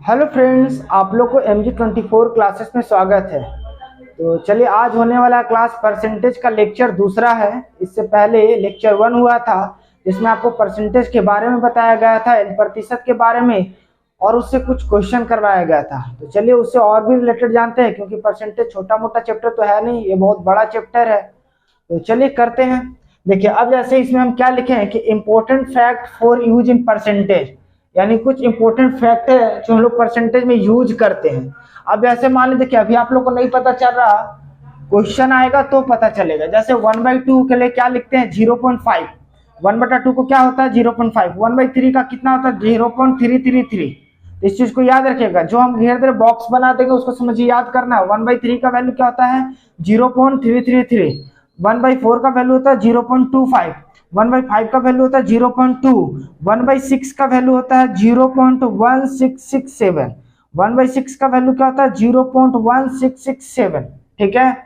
Hello friends, आप लोग को MG24 क्लासेस में स्वागत है। तो चलिए, आज होने वाला क्लास परसेंटेज का लेक्चर दूसरा है। इससे पहले लेक्चर 1 हुआ था जिसमें आपको परसेंटेज के बारे में बताया गया था, प्रतिशत के बारे में, और उससे कुछ क्वेश्चन करवाया गया था। तो चलिए उससे और भी रिलेटेड जानते हैं, क्योंकि परसेंटेज छोटा मोटा चैप्टर तो है नहीं, ये बहुत बड़ा चैप्टर है। तो चलिए करते हैं। देखिए, अब जैसे इसमें हम क्या लिखे हैं कि important fact for use in percentage, यानी कुछ इंपॉर्टेंट फैक्ट है जो हम लोग परसेंटेज में यूज करते हैं। अब जैसे मान लीजिए कि अभी आप लोग को नहीं पता चल रहा, क्वेश्चन आएगा तो पता चलेगा। जैसे 1/2 के लिए क्या लिखते हैं 0.5, 1/2 को क्या होता है 0.5, 1/3 का कितना होता है 0.333। इस चीज को याद रखिएगा। जो हम घेर दे बॉक्स बना देंगे उसको समझिए, याद करना है। 1/3 का वैल्यू क्या होता है 0.333, 1/4 का वैल्यू होता है 0.25, 1/5 का वैल्यू होता है 0.2, 1/6 का वैल्यू होता है 0.1667, 1/6 का वैल्यू क्या होता है 0.1667। ठीक है।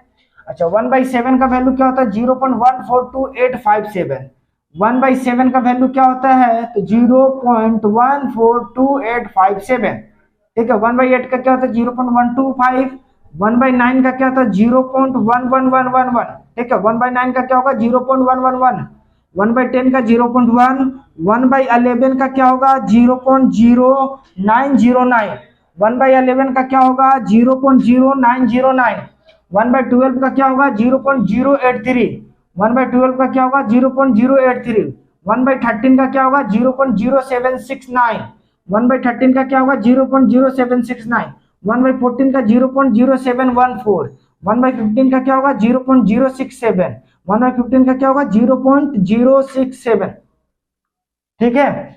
अच्छा, 1/7 का वैल्यू क्या होता है 0.142857, 1/7 का वैल्यू क्या होता है तो 0.142857। ठीक है। 1/8 का क्या होता है 0.125, 1/9 का क्या होता है 0.11111। ठीक है। 1/9 का क्या होगा 0.111, 1/10 का 0.1, 1/11 का क्या होगा 0.0909, 1/11 का क्या होगा 0.0909, 1/12 का क्या होगा 0.083, 1/12 का क्या होगा 0.083, 1/13 का क्या होगा 0.0769, 1/13 का क्या होगा 0.0769, 1/14 का 0.0714, 1/15 का क्या होगा 0.067, 1/15 का क्या होगा 0.067। ठीक है।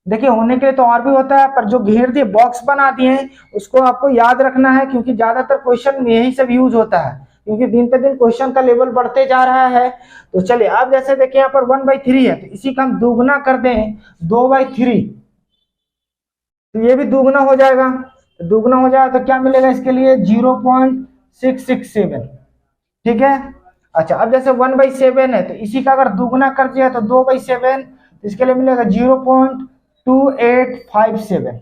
देखिए, होने के लिए तो और भी होता है, पर जो घेर दिए बॉक्स बना दिए हैं उसको आपको याद रखना है, क्योंकि ज्यादातर क्वेश्चन में यही सब यूज होता है, क्योंकि दिन पे दिन क्वेश्चन का लेवल बढ़ते जा रहा है। तो चलिए, अब जैसे देखिए यहाँ पर 1/3 है, तो इसी का हम दुगुना कर दें 2/3, तो ये भी दुगुना हो जाएगा। दुगुना हो जाएगा तो क्या मिलेगा इसके लिए 0.667। ठीक है। अच्छा, अब जैसे 1/7 है, तो इसी का अगर दुगुना कर दिया तो 2/7, तो इसके लिए मिलेगा 0.2857।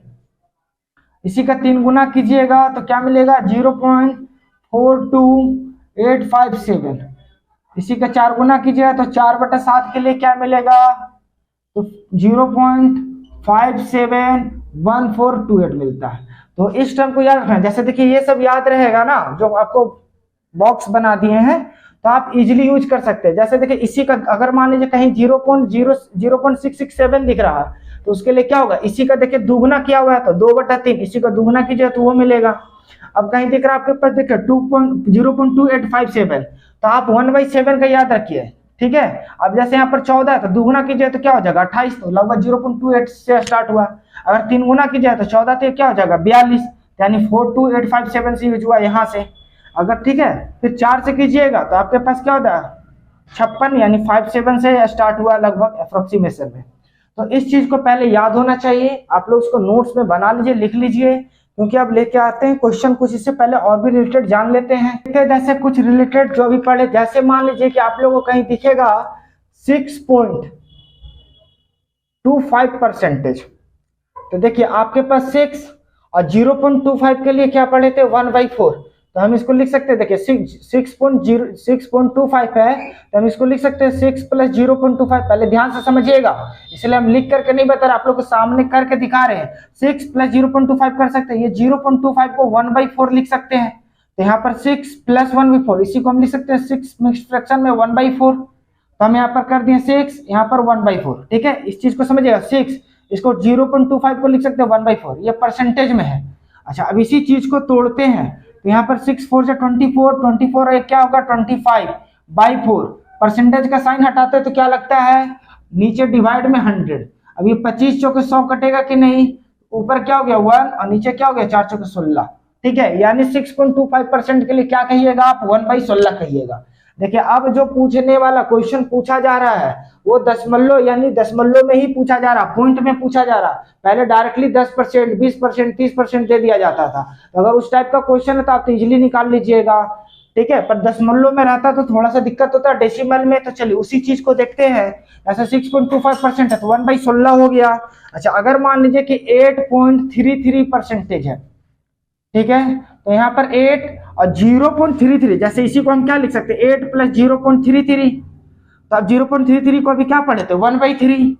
इसी का 3 गुना कीजिएगा तो क्या मिलेगा 0.42857। इसी का 4 गुना कीजिएगा तो 4/7 के लिए क्या मिलेगा तो 0.571428 मिलता है। तो इस टर्म को याद रखना। जैसे देखिए, ये सब याद रहेगा ना, जो आपको बॉक्स बना दिए हैं, तो आप इजीली यूज कर सकते हैं। जैसे देखिए, इसी का अगर मान लीजिए कहीं 0.667 दिख रहा है, तो उसके लिए क्या होगा, इसी का देखिए दुगुना किया हुआ है तो 2/3, इसी का दुगुना कीजिए तो वो मिलेगा। अब कहीं दिख रहा है आपके पास देखिए 0.2857, तो आप 1/7 का याद रखिए। ठीक है। अब जैसे यहाँ पर 14 है, तो दुगुना कीजिए तो क्या हो जाएगा 28, तो लगभग 0.28 से स्टार्ट हुआ। अगर 3 गुना कीजिए तो 14 तो क्या हो जाएगा 42, यानी 42857 से यूज हुआ यहाँ से। अगर ठीक है, फिर 4 से कीजिएगा तो आपके पास क्या होता है 56, यानी 57 से स्टार्ट हुआ लगभग अप्रोक्सीमेशन में। तो इस चीज को पहले याद होना चाहिए। आप लोग इसको नोट्स में बना लीजिए, लिख लीजिए, क्योंकि अब लेके आते हैं क्वेश्चन कुछ इससे पहले और भी रिलेटेड जान लेते हैं। जैसे कुछ रिलेटेड जो भी पढ़े, जैसे मान लीजिए कि आप लोगों को कहीं दिखेगा 6.25%, तो देखिए आपके पास 6 और 0.25 के लिए क्या पढ़े थे 1/4, तो हम इसको लिख सकते हैं। देखिए 6.25 है, तो हम इसको लिख सकते हैं 6 + 0.25। पहले ध्यान से समझिएगा, इसलिए हम लिख करके नहीं बता रहे, आप लोग को सामने करके दिखा रहे हैं। 6 + 0.25 कर सकते हैं। ये 0.25 को 1/4 लिख सकते हैं, तो यहाँ पर 6 + 1/4, इसी को हम लिख सकते हैं 6 मिक्स्ड फ्रैक्शन में 1/4। तो हम यहाँ पर कर दिए 6, यहाँ पर 1/4। ठीक है, इस चीज को समझिएगा। 6 इसको 0.25 को लिख सकते हैं 1/4, ये परसेंटेज में है। अच्छा, अब इसी चीज को तोड़ते हैं, तो यहाँ पर 6 4 से 24, 24 और क्या होगा 25/4। परसेंटेज का साइन हटाते हैं तो क्या लगता है नीचे डिवाइड में 100। अब ये 25 चौके 100 कटेगा कि नहीं, ऊपर क्या हो गया 1 और नीचे क्या हो गया 4 चौके 16। ठीक है, यानी 6.25% के लिए क्या कहिएगा आप 1/16 कहिएगा। देखिए, अब जो पूछने वाला क्वेश्चन पूछा जा रहा है वो दशमलव, यानी दशमलव में ही पूछा जा रहा, पॉइंट में पूछा जा रहा। पहले डायरेक्टली 10%, 20%, 30% दे दिया जाता था। तो अगर उस टाइप का क्वेश्चन है तो आप तो इजिली निकाल लीजिएगा। ठीक है, पर दशमलव में रहता तो थोड़ा सा दिक्कत होता है, डेसिमल में। तो चलिए उसी चीज को देखते हैं। ऐसे 6.25% है तो 1/16 हो गया। अच्छा, अगर मान लीजिए कि 8.33% है, ठीक है, तो यहाँ पर 8 और 0.33, जैसे इसी को हम क्या लिख सकते हैं, 8 + 0.33। तो अब 0.33 को अभी क्या पढ़े थे, 1/3।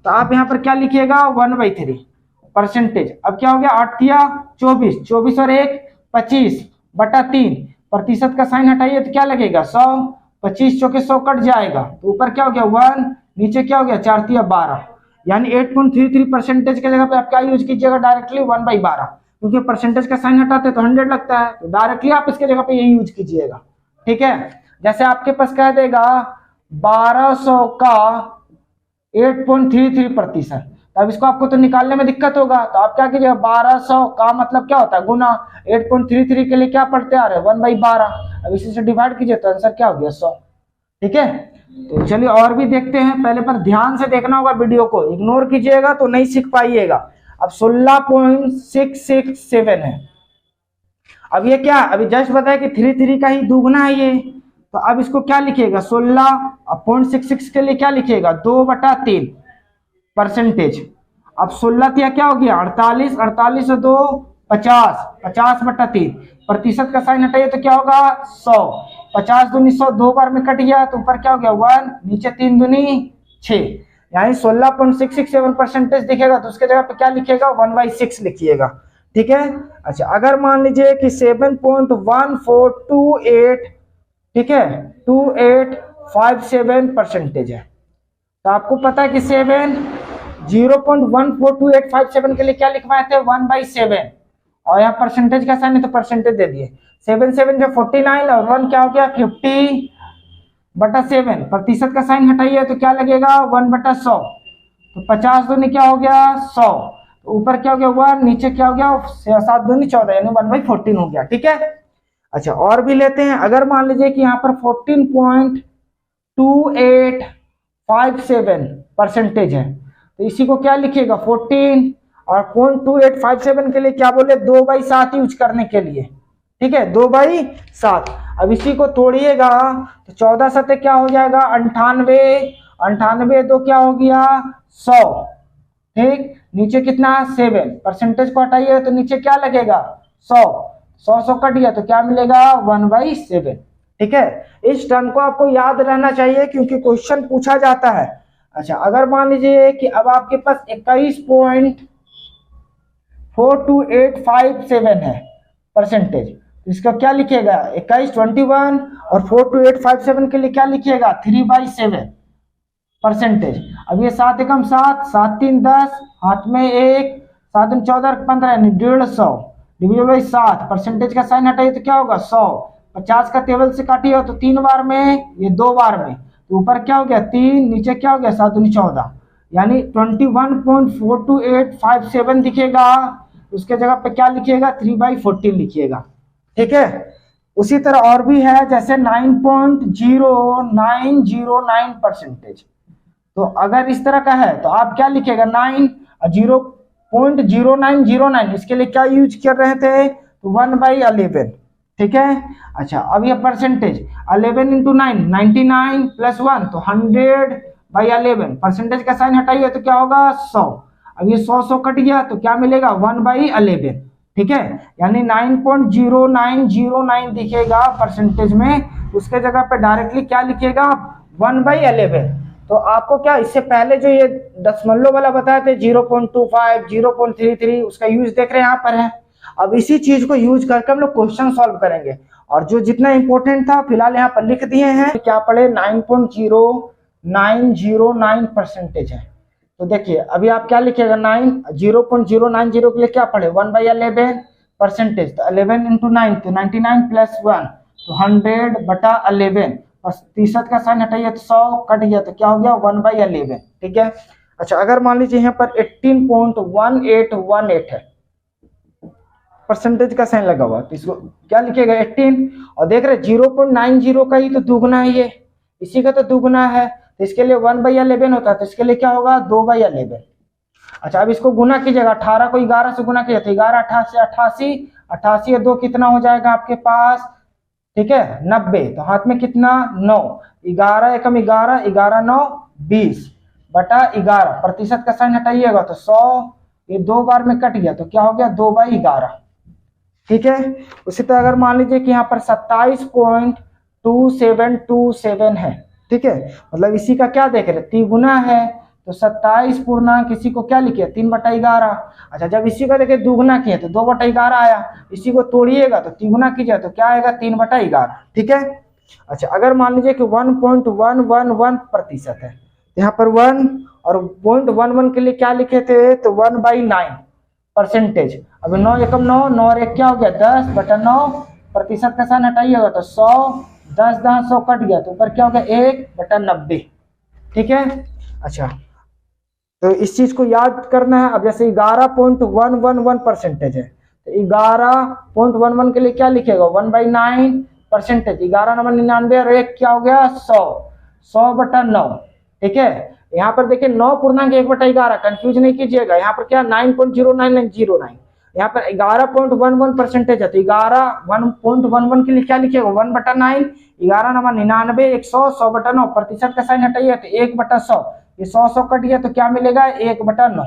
तो आप यहाँ पर क्या लिखिएगा, 1/3 परसेंटेज। अब क्या हो गया, 8 या 24, 24 और 1 25/3। प्रतिशत का साइन हटाइए तो क्या लगेगा, 100। 25 चौके 100 कट जाएगा, तो ऊपर क्या हो गया 1, नीचे क्या हो गया 4 या 12। यानी 8.33% की जगह पे आप क्या यूज कीजिएगा, डायरेक्टली 1/12, क्योंकि परसेंटेज का साइन हटाते तो 100 लगता है, तो डायरेक्टली आप इसके जगह पे यही यूज कीजिएगा। ठीक है, जैसे आपके पास कह देगा 1200 का 8.33%, अब इसको आपको तो निकालने में दिक्कत होगा, तो आप क्या कीजिएगा, 1200 का मतलब क्या होता है, गुना 8.33 के लिए क्या पढ़ते आ रहे हैं, 1/12। अब इसी से डिवाइड कीजिए तो आंसर क्या हो गया, 100। ठीक है, तो चलिए और भी देखते हैं। पहले पर ध्यान से देखना होगा, वीडियो को इग्नोर कीजिएगा तो नहीं सीख पाइएगा। अब 16.667 है। अब ये क्या, अभी जस्ट बताया कि 33 का ही दुगना है ये, तो अब इसको क्या लिखिएगा, 16.66 के लिए क्या लिखिएगा, 2/3 परसेंटेज। अब 16 तिया क्या हो गया, 48, 48 और 2 50, 50/3। प्रतिशत का साइन हटाइए तो क्या होगा, 100। 50 दूनी 100, 2 बार में कट गया, तो ऊपर क्या हो गया 1, नीचे 3 दूनी 6, यानी 16.667% दिखेगा, तो उसके जगह पे क्या लिखिएगा, 1/6 लिखिएगा। ठीक है, अच्छा अगर मान लीजिए कि 7.1428, ठीक है, 2857% है, तो आपको पता है कि 0.142857 के लिए क्या लिखवाए थे, 1/7, और यहाँ परसेंटेज का साइन है तो परसेंटेज दे दिए। 7 7 जो 49 और 1 क्या हो गया 50/7। प्रतिशत का साइन हटाइए तो क्या लगेगा, 1/100। तो 50 दूनी क्या हो गया 100, तो ऊपर क्या हो गया 1, नीचे क्या हो गया 7 दूनी 14, यानी 1/14 हो गया। ठीक है, अच्छा और भी लेते हैं। अगर मान लीजिए कि यहाँ पर 14.2857% है, तो इसी को क्या लिखिएगा 14, और 0.2857 के लिए क्या बोले, 2/7 यूज करने के लिए। ठीक है, 2/7। अब इसी को तोड़िएगा तो 14 सते क्या हो जाएगा 98, 98 तो क्या हो गया 100। ठीक, नीचे कितना 7, परसेंटेज को हटाइए तो नीचे क्या लगेगा 100, 100 कट गया तो क्या मिलेगा 1/7। ठीक है, इस टर्म को आपको याद रहना चाहिए क्योंकि क्वेश्चन पूछा जाता है। अच्छा अगर मान लीजिए कि अब आपके पास 21.4287 है परसेंटेज, तो इसका क्या लिखिएगा 21, 21 और 4287 के लिए क्या लिखिएगा 3/7 परसेंटेज। अब ये 7 एकम 7, 7 3 10, हाथ में 1, 7 दूनी 14 15, यानी 150 डिविजन बाई 7। परसेंटेज का साइन हटाइए तो क्या होगा 100। 50 का टेबल से काटिए तो 3 बार में, ये 2 बार में, तो ऊपर क्या हो गया 3, नीचे क्या हो गया 7 दूनी 14, यानी 21.42857 दिखेगा। उसके जगह पे क्या लिखिएगा 3/14 लिखिएगा। ठीक है, उसी तरह और भी है, जैसे 9.0909% तो अगर इस तरह का है तो आप क्या लिखेगा 9 और 0.0909, इसके लिए क्या यूज कर रहे थे, 1/11। ठीक है, अच्छा अब ये परसेंटेज 11 × 9 99 + 1 तो 100/11। परसेंटेज का साइन हटाइए तो क्या होगा 100। अब ये 100 कट गया तो क्या मिलेगा 1/11। ठीक है, यानी 9.0909 दिखेगा परसेंटेज में, उसके जगह पे डायरेक्टली क्या लिखिएगा 1/11। तो आपको क्या, इससे पहले जो ये दशमलव वाला बताए थे 0.25 0.33, उसका यूज देख रहे हैं यहाँ पर है। अब इसी चीज को यूज करके हम लोग क्वेश्चन सॉल्व करेंगे, और जो जितना इंपॉर्टेंट था फिलहाल यहाँ पर लिख दिए हैं। क्या पढ़े 9.0909% है, तो देखिए अभी आप क्या लिखिएगा 0.090 के लिए क्या पढ़े 1/11 परसेंटेज, तो 11 × 9 तो 99 + 1 तो 100/11। प्रतिशत का साइन हटाइए तो 100 कट गया तो क्या हो गया 1/11। ठीक है, अच्छा अगर मान लीजिए यहाँ पर 18.1818 है, परसेंटेज का साइन लगा हुआ, तो इसको क्या लिखिएगा 18, और देख रहे 0.90 का ही तो दुगना है, ये इसी का तो दुगना है, तो इसके लिए 1/11 होता है, तो इसके लिए क्या होगा 2/11। अच्छा अब इसको गुना कीजिएगा, 18 को 11 से गुना किया तो 11 88 88 88 2 कितना हो जाएगा आपके पास ठीक है 90, तो हाथ में कितना 9, 11 एकम 11, 11 9 20 बटा 11, प्रतिशत का साइन हटाइएगा तो 100, ये 2 बार में कट गया तो क्या हो गया 2/11। ठीक है, उसी तरह अगर मान लीजिए कि यहाँ पर 27.2727 है, ठीक है, मतलब इसी का क्या देख रहे तिगुना है, तो 27 पूर्णांक इसी को क्या लिखिए 3/11। अच्छा, जब इसी का देखिए दुगुना किए तो 2/11 आया, इसी को तोड़िएगा तो तिगुना कीजिए तो क्या आएगा 3/11। ठीक है, अच्छा अगर मान लीजिए कि 1.111% है, यहाँ पर 1 और 0.11 के लिए क्या लिखे थे तो 1/9 परसेंटेज। अब 9 एकम 9, 9 और 1 क्या हो गया 10/9, प्रतिशत का साइन हटाइएगा तो 100, 10 10 100 कट गया तो ऊपर क्या हो गया 1/90। ठीक है, अच्छा तो इस चीज को याद करना है। अब जैसे 11.111% है तो 11.11 के लिए क्या लिखेगा 1/9 परसेंटेज, 11 9 99 और 1 क्या हो गया 100, 100/9। ठीक है, यहाँ पर देखिए 9 पूर्णांक 1/11, कंफ्यूज नहीं कीजिएगा, यहाँ पर क्या 9.0909, यहाँ पर 11.11% है तो 1.11 के लिए क्या लिखेगा 1/9, 11 9 99 100, 100/9, प्रतिशत का साइन हटाइए तो 1/100, ये 100 कट गया तो क्या मिलेगा 1/9।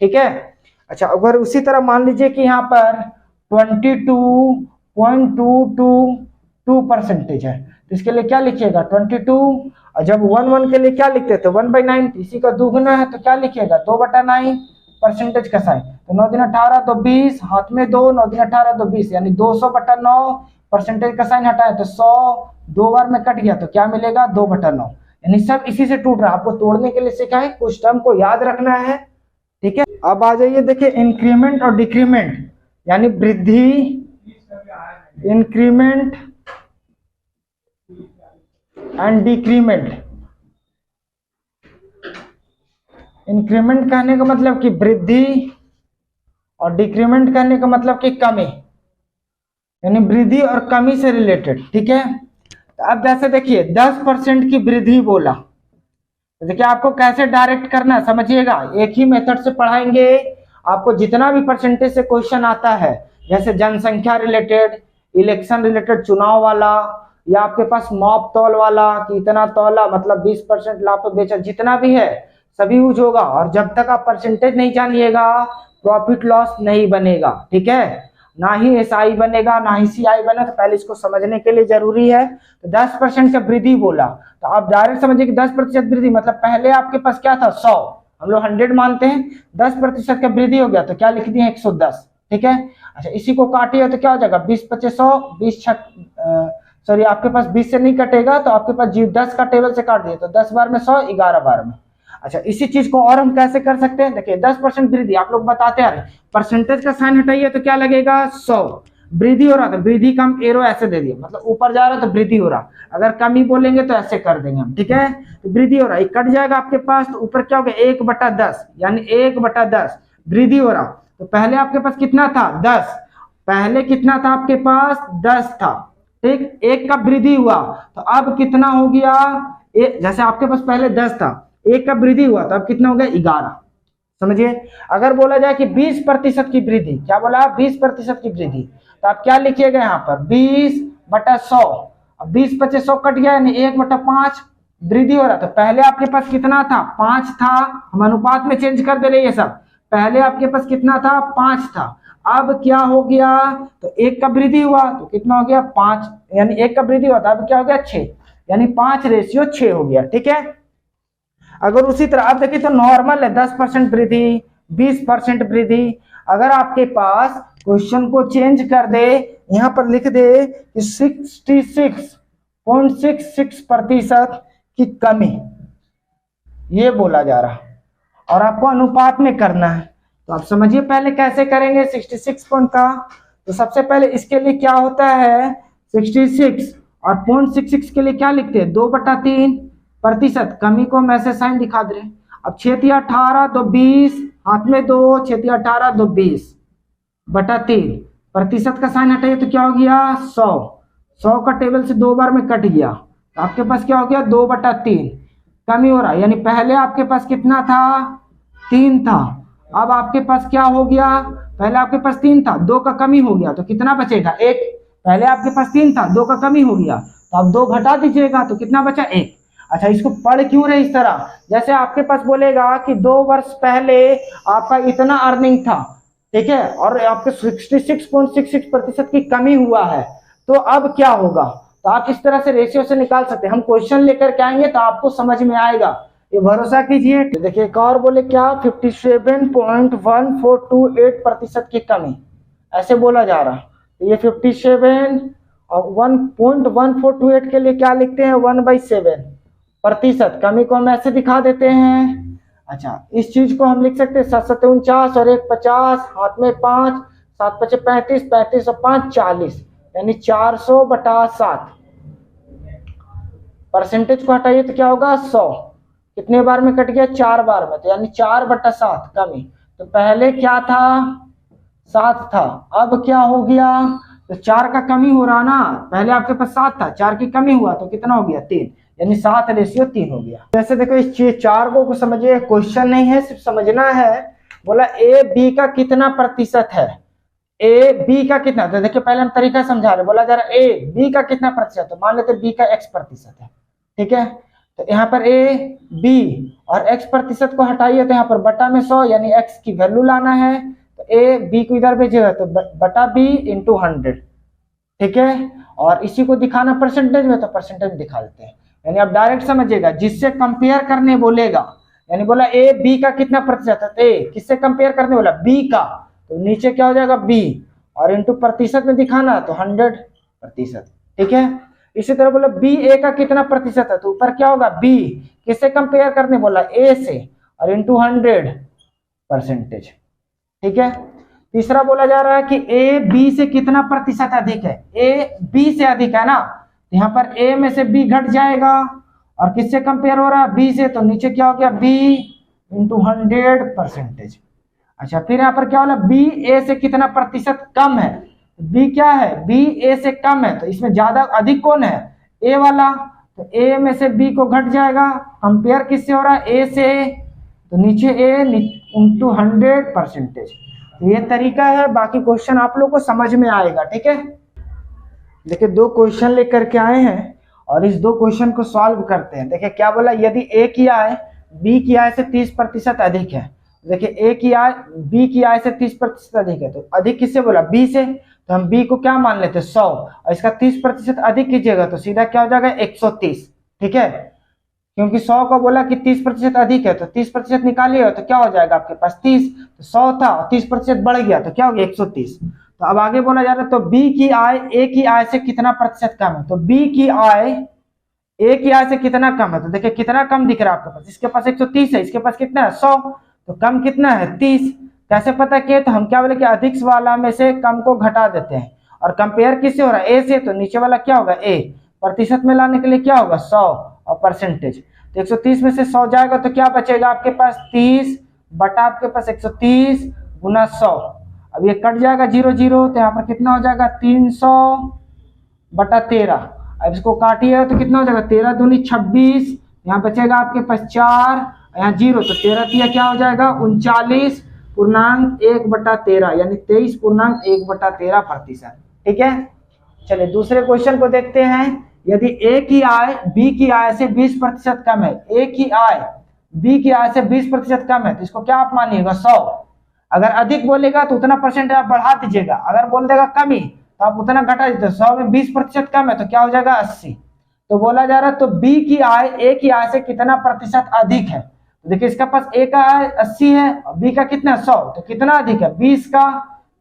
ठीक है, अच्छा अगर उसी तरह मान लीजिए कि यहाँ पर 22.222% है तो इसके लिए क्या लिखिएगा 22, और जब 1 के लिए क्या लिखते तो 1/9, इसी का दुगुना है तो क्या लिखिएगा 2/9 परसेंटेज का साइन, तो 9 दिन 18 तो 20, हाथ में 2, 9 दिन 18 तो 20 यानी 200/9, परसेंटेज का साइन हटाए तो 100, 2 बार में कट गया तो क्या मिलेगा 2/9, यानी सब इसी से टूट रहा है। आपको तोड़ने के लिए सीखा है, कुछ टर्म को याद रखना है। ठीक है, अब आ जाइए देखिए इंक्रीमेंट और डिक्रीमेंट, यानी वृद्धि, इंक्रीमेंट एंड डिक्रीमेंट। इंक्रीमेंट कहने का मतलब कि वृद्धि और डिक्रीमेंट कहने का मतलब कि कमी, यानी वृद्धि और कमी से रिलेटेड। ठीक है, तो अब जैसे देखिए 10% की वृद्धि बोला तो देखिए आपको कैसे डायरेक्ट करना है समझिएगा, एक ही मेथड से पढ़ाएंगे। आपको जितना भी परसेंटेज से क्वेश्चन आता है, जैसे जनसंख्या रिलेटेड, इलेक्शन रिलेटेड चुनाव वाला, या आपके पास मॉप तौल वाला कि इतना तौला मतलब 20% लाभ पे बेचा, जितना भी है सभी यूज होगा। और जब तक आप परसेंटेज नहीं जानिएगा प्रॉफिट लॉस नहीं बनेगा। ठीक है, ना ही एसआई बनेगा ना ही सीआई बनेगा, तो पहले इसको समझने के लिए जरूरी है। तो 10% का वृद्धि बोला तो आप डायरेक्ट समझिए कि 10% वृद्धि मतलब पहले आपके पास क्या था 100, हम लोग 100 मानते हैं, 10% का वृद्धि हो गया तो क्या लिख दिए 110। ठीक है, अच्छा इसी को काटिए तो क्या हो जाएगा 20 25 100, 20 सॉरी आपके पास 20 से नहीं कटेगा तो आपके पास 10 का टेबल से काट दिए तो 10 बार में 100, 11 बार में। अच्छा इसी चीज को और हम कैसे कर सकते हैं, देखिए 10% वृद्धि आप लोग बताते आ रहे, परसेंटेज का साइन हटाइए तो क्या लगेगा 100, वृद्धि हो रहा था वृद्धि का हम एरो ऐसे दे दिए, मतलब ऊपर जा रहा तो वृद्धि हो रहा, अगर कमी बोलेंगे तो ऐसे कर देंगे हम। ठीक है, तो वृद्धि हो रहा है कट जाएगा आपके पास तो ऊपर क्या हो गया 1/10, यानी 1/10 वृद्धि हो रहा। तो पहले आपके पास कितना था 10, पहले कितना था आपके पास 10 था, ठीक, 1 का वृद्धि हुआ तो अब कितना हो गया, जैसे आपके पास पहले 10 था, 1 का वृद्धि हुआ तो अब कितना हो गया 11। समझिए, अगर बोला जाए कि 20% की वृद्धि, क्या बोला 20% की वृद्धि, तो आप क्या लिखिएगा यहाँ पर 20/100, अब 20 25 100 कट गया यानी 1/5 वृद्धि हो रहा। तो पहले आपके पास कितना था 5 था, हम अनुपात में चेंज कर दे रहे ये सब, पहले आपके पास कितना था 5 था, अब क्या हो गया तो 1 का वृद्धि हुआ तो कितना हो गया 5, यानी 1 का वृद्धि हुआ था अब क्या हो गया 6, यानी 5:6 हो गया। ठीक है, अगर उसी तरह आप देखिए तो नॉर्मल है 10% वृद्धि, 20% वृद्धि। अगर आपके पास क्वेश्चन को चेंज कर दे, यहाँ पर लिख दे कि 66.66% की कमी, ये बोला जा रहा और आपको अनुपात में करना है, तो आप समझिए पहले कैसे करेंगे 66 पॉइंट का। तो सबसे पहले इसके लिए क्या होता है 66 और 0.66 के लिए क्या लिखते हैं 2/3 प्रतिशत, कमी को हम ऐसे साइन दिखा दे रहे। अब 6 या 18 तो 20, हाथ में 2, 6 या 18 तो 20/3, प्रतिशत का साइन हटाइए तो क्या हो गया 100, 100 का टेबल से 2 बार में कट गया तो आपके पास क्या हो गया 2/3 कमी हो रहा, यानी पहले आपके पास कितना था 3 था, अब आपके पास क्या हो गया, पहले आपके पास 3 था 2 का कमी हो गया तो कितना बचेगा 1, पहले आपके पास 3 था, 2 का कमी हो गया, तो आप 2 घटा दीजिएगा तो कितना बचा 1। अच्छा, इसको पढ़ क्यों रहे इस तरह, जैसे आपके पास बोलेगा कि 2 वर्ष पहले आपका इतना अर्निंग था, ठीक है, और आपके 66.66% की कमी हुआ है, तो अब क्या होगा। तो आप इस तरह से रेशियो से निकाल सकते हैं। हम क्वेश्चन लेकर के आएंगे तो आपको समझ में आएगा, ये भरोसा कीजिए। देखिए एक और बोले क्या, 57.1428% की कमी, ऐसे बोला जा रहा। तो ये 57 और 1.1428 के लिए क्या लिखते हैं, 1/7 कमी को हम ऐसे दिखा देते हैं। अच्छा, इस चीज को हम लिख सकते हैं 7 7 49 और 1 50, हाथ में 5, 7 5 35, 35 और 5 40, यानी 400/7। परसेंटेज को हटाइए तो क्या होगा 100, कितने बार में कट गया 4 बार में, तो यानी 4/7 कमी। तो पहले क्या था 7 था, अब क्या हो गया, तो 4 का कमी हो रहा ना, पहले आपके पास 7 था, 4 की कमी हुआ तो कितना हो गया 3, यानी 7:3 हो गया। जैसे देखो इस चीज 4 को समझिए, क्वेश्चन नहीं है, सिर्फ समझना है। बोला ए बी का कितना प्रतिशत है, ए बी का कितना, तो देखिए पहले हम तरीका समझा रहे। बोला जा रहा है ए बी का कितना प्रतिशत, तो मान लेते बी का x% है, ठीक है। तो यहाँ पर ए बी और x% को हटाइए तो यहाँ पर बटा में 100, यानी x की वैल्यू लाना है। तो ए बी को इधर भेजेगा तो बटा b इंटू 100, ठीक है। और इसी को दिखाना परसेंटेज में, तो परसेंटेज दिखा देते हैं, यानी आप डायरेक्ट समझिएगा। जिससे कंपेयर करने बोलेगा, यानी बोला ए बी का कितना प्रतिशत है, तो ए किससे कंपेयर करने बोला, बी का, तो नीचे क्या हो जाएगा बी, और इंटू प्रतिशत में दिखाना तो 100%, ठीक है। इसी तरह बोला बी ए का कितना प्रतिशत है, तो ऊपर क्या होगा बी किससे कंपेयर करने बोला, ए से, और इंटू 100%, ठीक है। तीसरा बोला जा रहा है कि ए बी से कितना प्रतिशत अधिक है, ए बी से अधिक है ना, तो यहाँ पर ए में से बी घट जाएगा, और किससे कंपेयर हो रहा है बी से, तो नीचे क्या हो गया बी इंटू 100%। अच्छा, फिर यहाँ पर क्या हो रहा है बी ए से कितना प्रतिशत कम है, बी क्या है बी ए से कम है, तो इसमें ज्यादा अधिक कौन है, ए वाला, तो ए में से बी को घट जाएगा, कंपेयर किससे हो रहा है ए से, तो नीचे ए इंटू 100%। तो ये तरीका है, बाकी क्वेश्चन आप लोग को समझ में आएगा, ठीक है। देखिए 2 क्वेश्चन लेकर के आए हैं और इस 2 क्वेश्चन को सॉल्व करते हैं। देखिए क्या बोला, यदि ए की आय बी की आय से 30% अधिक है। देखिए ए की आय बी की आय से 30% अधिक है, तो अधिक किससे बोला बी से, तो हम बी को क्या मान लेते हैं 100, और इसका 30% अधिक कीजिएगा तो सीधा क्या हो जाएगा 130, ठीक है। क्योंकि 100 को बोला कि 30% अधिक है, तो 30% निकालिएगा तो क्या हो जाएगा आपके पास 30, तो 100 था और 30% बढ़ गया तो क्या हो गया 130। तो अब आगे बोला जा रहा है, तो बी की आय ए की आय से कितना प्रतिशत कम है, तो बी की आय ए की आय से कितना कम है, तो देखिए कितना कम दिख रहा है आपके पास, इसके पास 130 है, इसके पास कितना है 100, तो कम कितना है 30। कैसे पता किए, तो हम क्या बोले कि अधिक वाला में से कम को घटा देते हैं, और कंपेयर किससे हो रहा है ए से, तो नीचे वाला क्या होगा ए, प्रतिशत में लाने के लिए क्या होगा 100 और परसेंटेज, तो 130 में से 100 जाएगा तो क्या बचेगा आपके पास 30 बटा आपके पास 130 गुना 100। अब ये कट जाएगा 0 0, तो यहाँ पर कितना हो जाएगा 300/13। अब इसको काटिए तो कितना हो जाएगा 13 दूनी 26, यहाँ बचेगा आपके पास 4, यहाँ 0, तो 13 तिया क्या हो जाएगा 39.1/13, यानी 23.1/13%, ठीक है। चलिए दूसरे क्वेश्चन को देखते हैं। यदि ए की आय बी की आय से 20% कम है, ए की आय बी की आय से 20% कम है, तो इसको क्या आप मानिएगा 100। अगर अधिक बोलेगा तो उतना परसेंट आप बढ़ा दीजिएगा, अगर बोल देगा कमी तो आप उतना घटा दीजिए। 100 में 20% कम है तो क्या हो जाएगा 80। तो बोला जा रहा है तो बी की आय ए की आय से कितना प्रतिशत अधिक है, तो देखिए इसका पास ए का आय 80 है और बी का कितना 100, तो कितना अधिक है 20 का,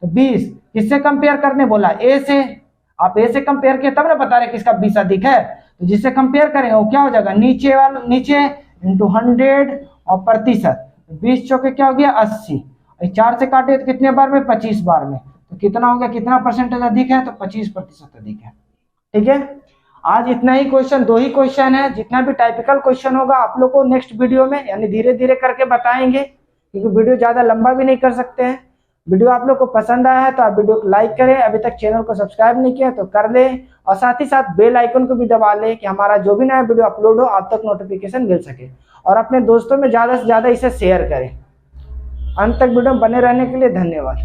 तो 20 किससे कंपेयर करने बोला ए से, आप ए से कंपेयर किए तब ना बता रहे किसका 20 अधिक है, तो जिससे कंपेयर करेंगे वो क्या हो जाएगा नीचे वाला नीचे इंटू 100 और प्रतिशत, 20 चौके क्या हो गया 80, 4 से काटे तो कितने बार में 25 बार में, तो कितना हो गया कितना परसेंटेज अधिक है, तो 25% अधिक है, ठीक है। आज इतना ही क्वेश्चन, 2 ही क्वेश्चन है, जितना भी टाइपिकल क्वेश्चन होगा आप लोग को नेक्स्ट वीडियो में यानी धीरे धीरे करके बताएंगे, क्योंकि वीडियो ज्यादा लंबा भी नहीं कर सकते हैं। वीडियो आप लोग को पसंद आया है तो आप वीडियो को लाइक करें, अभी तक चैनल को सब्सक्राइब नहीं किया तो कर लें, और साथ ही साथ बेल आइकन को भी दबा लें कि हमारा जो भी नया वीडियो अपलोड हो आप तक नोटिफिकेशन मिल सके, और अपने दोस्तों में ज्यादा से ज्यादा इसे शेयर करें। अंत तक वीडियो बने रहने के लिए धन्यवाद।